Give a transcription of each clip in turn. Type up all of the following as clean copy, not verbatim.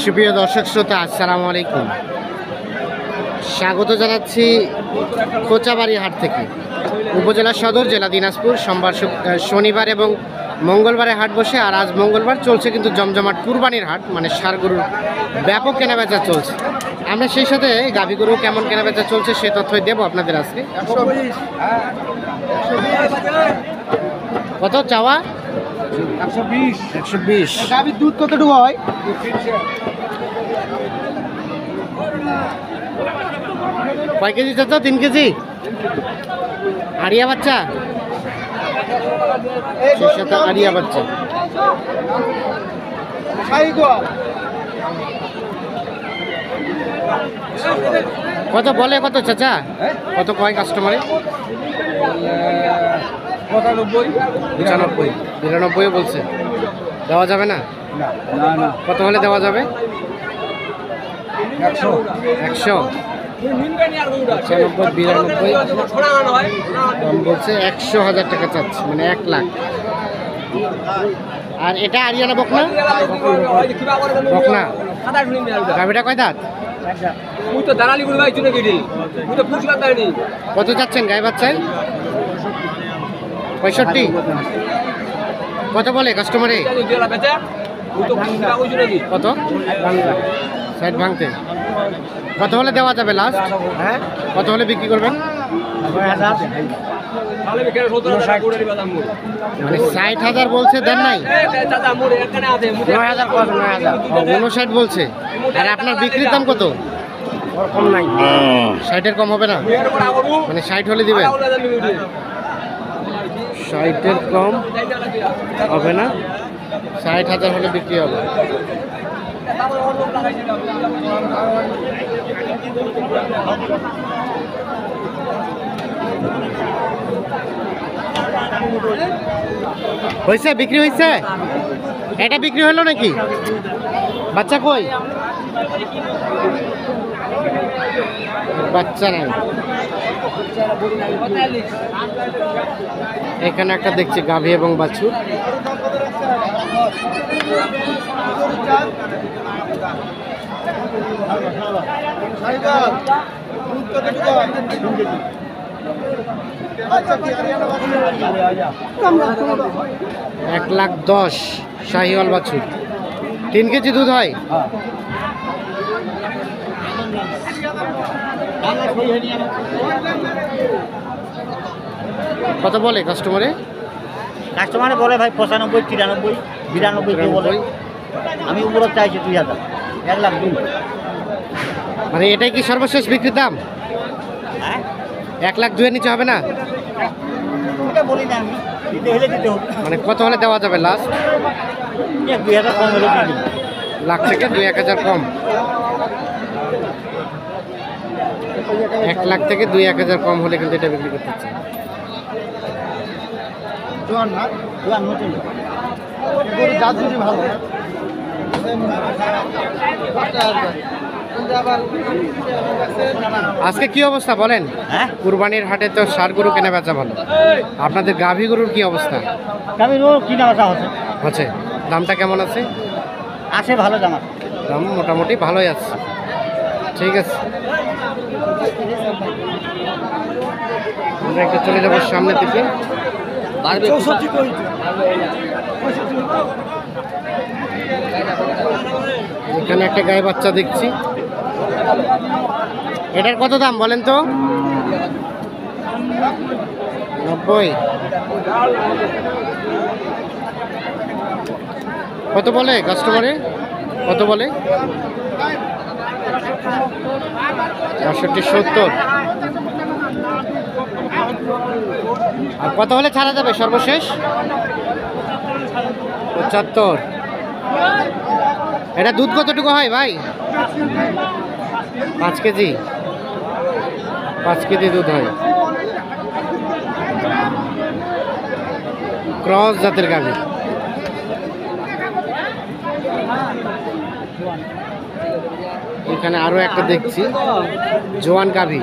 সুপ্রিয় দর্শক শ্রোতা, আসসালামু আলাইকুম। স্বাগত জানাচ্ছি কোচাবাড়ি হাট থেকে। উপজেলা সদর, জেলা দিনাজপুর। সোমবার, শনিবার এবং মঙ্গলবারে হাট বসে। আর আজ মঙ্গলবার চলছে কিন্তু জমজমাট কুরবানির হাট, মানে ষাঁড় গরুর ব্যাপক কেনাবেচা চলছে। আমরা সেই সাথে গাভী গরু কেমন কেনাবেচা চলছে সে তথ্যই দেবো আপনাদের আজকে। কত চাওয়া? 120। গাভীর দুধ কতটুকু হয়? কয় কেজি চাচ্ছ? 3 কেজি। আড়িয়া বাচ্চা, সেই সাথে আড়িয়া বাচ্চা। কত বলে? কত চাচা? কত কয় কাস্টমারে? 95, 92 বলছে। দেওয়া যাবে না? কত হলে দেওয়া যাবে? 100, 95, 92 দাম বলছে। 100,000 টাকা চাচ্ছে, মানে 1 লাখ। আর এটা আরিয়ানা বকনা? বকনা। গাভিটা কয় দাঁত? কত চাচ্ছেন গাই বাচ্চায়? 65। কত বলে কাস্টমারে? কত? 60 ভাঙতে। কত হলে দেওয়া যাবে লাস্ট? হ্যাঁ, কত হলে বিক্রি করবেন? মানে 60,000 বলছে, দেন নাই? 59 বলছে। আর আপনার বিক্রির দাম কত? কম নাই। 60-এর কম হবে না? মানে 60 হলে দিবেন? 60-এর কম হবে না, 60,000 হলে বিক্রি হবে। হয়েছে? বিক্রি হয়েছে? এটা বিক্রি হলো নাকি? বাচ্চা কই? বাচ্চা নাই। এখানে একটা দেখছি গাভী এবং বাছুর। এক লাখ 10 শাহিওয়াল বাছুর। 3 কেজি দুধ হয়? কত বলে কাস্টমারে? কাস্টমারে বলে ভাই 95, 93, 92 বলে। আমি উপরে চাইছি 2000, 1 লাখ 2। মানে এটাই কি সর্বশেষ বিক্রির দাম? হ্যাঁ, 1 লাখ 2 এর নিচে হবে না? এটা বলি না আমি, দিতে হলে দিতে হবে। মানে কত হলে দেওয়া যাবে লাস্ট? 2000 কম হলে দিয়ে দিন। লাখ থেকে 2-1,000 কম। 1 লাখ থেকে 2-1,000 কম হলে কিন্তু এটা বিক্রি করতে চাই। আজকে কি অবস্থা বলেন? হ্যাঁ, কুরবানির হাটে তো ষাঁড় গরু কেনা বেচা ভালো। আপনাদের গাভী গরুর কি অবস্থা? গাভীরও কিনা বেচা হচ্ছে। দামটা কেমন আছে? আছে ভালো দাম। দাম মোটামুটি ভালোই আছে। ঠিক আছে, আমরা একটু চলে যাবো সামনের দিকে। এখানে একটা গায়ে বাচ্চা দেখছি। এটার কত দাম বলেন তো? 90। কত বলে কাস্টমারে? কত বলে? 65, 70। আর কত হলে ছাড়া যাবে সর্বশেষ? 75। এটা দুধ কতটুকু হয় ভাই? 5 কেজি। 5 কেজি দুধ হয়। ক্রস জাতের গাভী। এখানে আরো একটা দেখছি জোয়ান গাভী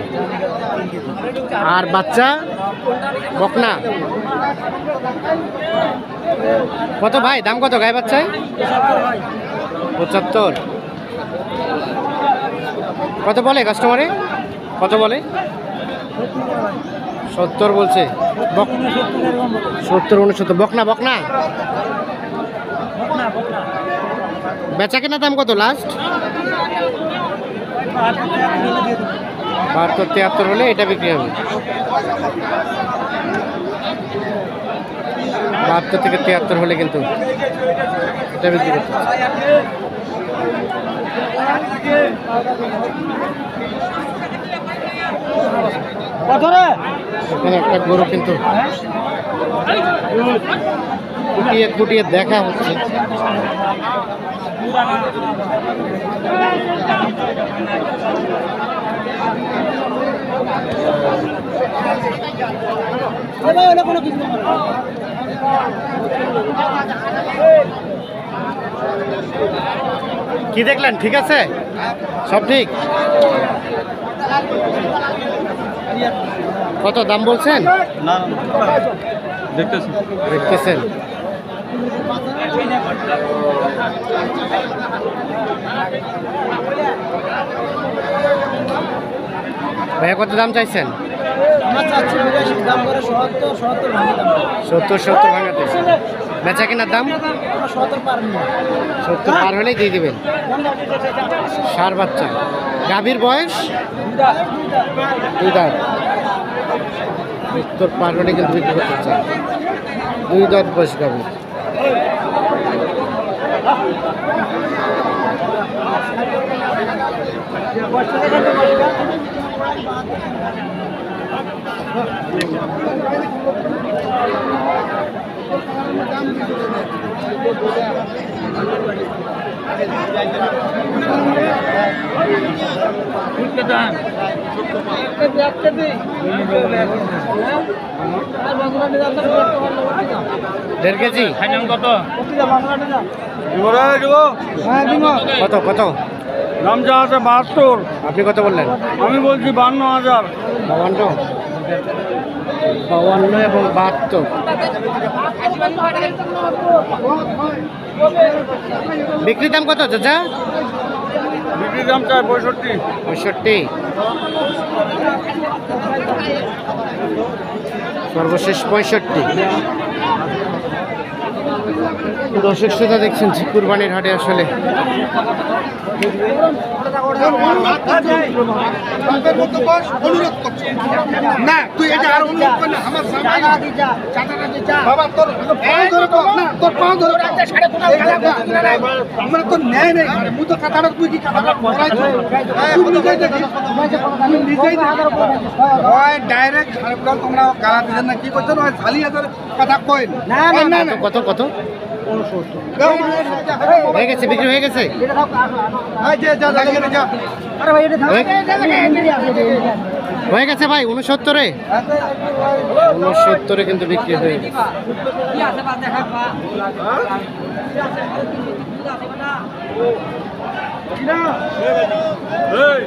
আর বাচ্চা বকনা। কত ভাই দাম কত গায়ে বাচ্চায়? 75। কত বলে কাস্টমারে? কত বলে? 70 বলছে। 70 69। বকনা বকনা বেচা কেনা দাম কত লাস্ট? 72 73 হলে এটা বিক্রি হবে। 72 থেকে 73 হলে কিন্তু এটা বিক্রি করতে হবে। এখানে একটা গরু কিন্তু কুটিয়ে কুটিয়ে দেখা হচ্ছে। কি দেখলেন? ঠিক আছে, সব ঠিক। কত দাম বলছেন? না দেখতেছেন। ভাইয়া কত দাম চাইছেন? 70 ভাঙাতে। বেচা কেনার দাম 70 পার হলেই দিয়ে দিবেন। ষাঁড় বাচ্চা, গাভীর বয়স 2 দাঁত। 70 পার হলে কিন্তু বিক্রি করতে চান। 2 দাঁত বয়স গাভীর। দেড় কেজি কত? কত কত দাম যা আছে 72। আপনি কত বললেন? আমি বলছি 52,000। 52 এবং 72। বিক্রি দাম কত চাচা? বিক্রির দাম চাই 65। 65। সর্বশেষ 65। দর্শক শ্রোতা দেখছেন যে কুরবানির হাটে আসলে না তুই এটা আর অনুরোধ করলে আমার বাবা তোর পাও ধরে তো না তোর পাও ধরে আমরা তো ন্যায় নেই মুই তো কথাটা তুই কি কথাটা বলাইছো তুই নিজেই দেখিস তুই নিজেই হয় ডাইরেক্ট সাহেবগণ তোমরা গালা দিলেন না কি করছেন হয় খালি হাজার কথা কই না না না কত কত হয়ে গেছে, বিক্রি হয়ে গেছে। হয়ে গেছে ভাই 69-এ। 69-এ কিন্তু বিক্রি হয়ে গেছে। এই